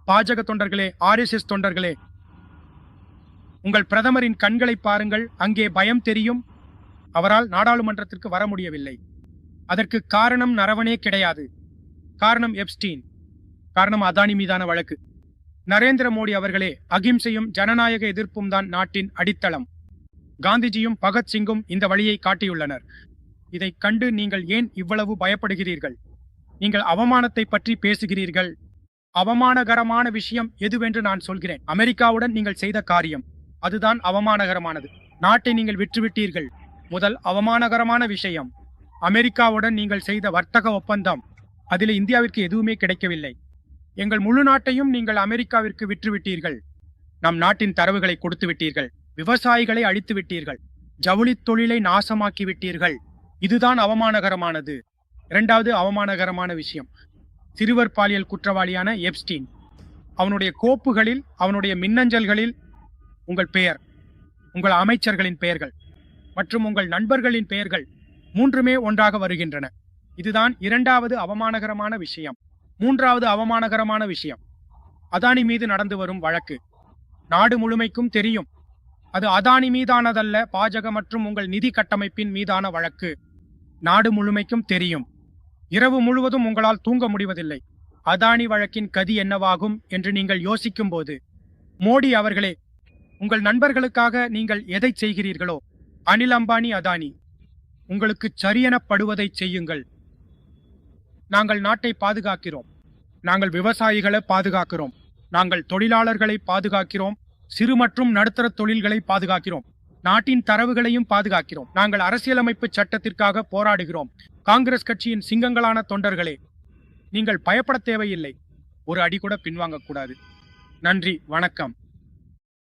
பாஜக தொண்டர்களே, ஆர்எஸ்எஸ் தொண்டர்களே, உங்கள் பிரதமரின் கண்களை பாருங்கள். அங்கே பயம் தெரியும். அவரால் நாடாளுமன்றத்திற்கு வர முடியவில்லை. அதற்கு காரணம் நரவனே கிடையாது. காரணம் எப்ஸ்டீன். காரணம் அதானி மீதான வழக்கு. நரேந்திர மோடி அவர்களே, அகிம்சையும் ஜனநாயக எதிர்ப்பும் தான் நாட்டின் அடித்தளம். காந்திஜியும் பகத்சிங்கும் இந்த வழியை காட்டியுள்ளனர். இதை கண்டு நீங்கள் ஏன் இவ்வளவு பயப்படுகிறீர்கள்? நீங்கள் அவமானத்தை பற்றி பேசுகிறீர்கள். அவமானகரமான விஷயம் எதுவென்று நான் சொல்கிறேன். அமெரிக்காவுடன் நீங்கள் செய்த காரியம், அதுதான் அவமானகரமானது. நாட்டை நீங்கள் விற்றுவிட்டீர்கள். முதல் அவமானகரமான விஷயம், அமெரிக்காவுடன் நீங்கள் செய்த வர்த்தக ஒப்பந்தம். அதில் இந்தியாவிற்கு எதுவுமே கிடைக்கவில்லை. எங்கள் முழு நாட்டையும் நீங்கள் அமெரிக்காவிற்கு விற்றுவிட்டீர்கள். நம் நாட்டின் தரவுகளை கொடுத்து விட்டீர்கள். விவசாயிகளை அழித்து விட்டீர்கள். ஜவுளி தொழிலை நாசமாக்கி விட்டீர்கள். இதுதான் அவமானகரமானது. இரண்டாவது அவமானகரமான விஷயம், சிறுவர் பாலியல் குற்றவாளியான எப்ஸ்டீன். அவனுடைய கோப்புகளில், அவனுடைய மின்னஞ்சல்களில் உங்கள் பெயர், உங்கள் அமைச்சர்களின் பெயர்கள் மற்றும் உங்கள் நண்பர்களின் பெயர்கள் மூன்றுமே ஒன்றாக வருகின்றன. இதுதான் இரண்டாவது அவமானகரமான விஷயம். மூன்றாவது அவமானகரமான விஷயம், அதானி மீது நடந்து வரும் வழக்கு. நாடு முழுமைக்கும் தெரியும், அது அதானி மீதானதல்ல, பாஜக மற்றும் உங்கள் நிதி கட்டமைப்பின் மீதான வழக்கு. நாடு முழுமைக்கும் தெரியும். இரவு முழுவதும் உங்களால் தூங்க முடிவதில்லை. அதானி வழக்கின் கதி என்னவாகும் என்று நீங்கள் யோசிக்கும் போது, மோடி அவர்களே, உங்கள் நண்பர்களுக்காக நீங்கள் எதை செய்கிறீர்களோ, அனில் அம்பானி, அதானி, உங்களுக்கு சரியெனப்படுவதை செய்யுங்கள். நாங்கள் நாட்டை பாதுகாக்கிறோம். நாங்கள் விவசாயிகளை பாதுகாக்கிறோம். நாங்கள் தொழிலாளர்களை பாதுகாக்கிறோம். சிறு மற்றும் நடுத்தர தொழில்களை பாதுகாக்கிறோம். நாட்டின் தரவுகளையும் பாதுகாக்கிறோம். நாங்கள் அரசியலமைப்பு சட்டத்திற்காக போராடுகிறோம். காங்கிரஸ் கட்சியின் சிங்கங்களான தொண்டர்களே, நீங்கள் பயப்பட தேவையில்லை. ஒரு அடி கூட பின்வாங்கக்கூடாது. நன்றி, வணக்கம்.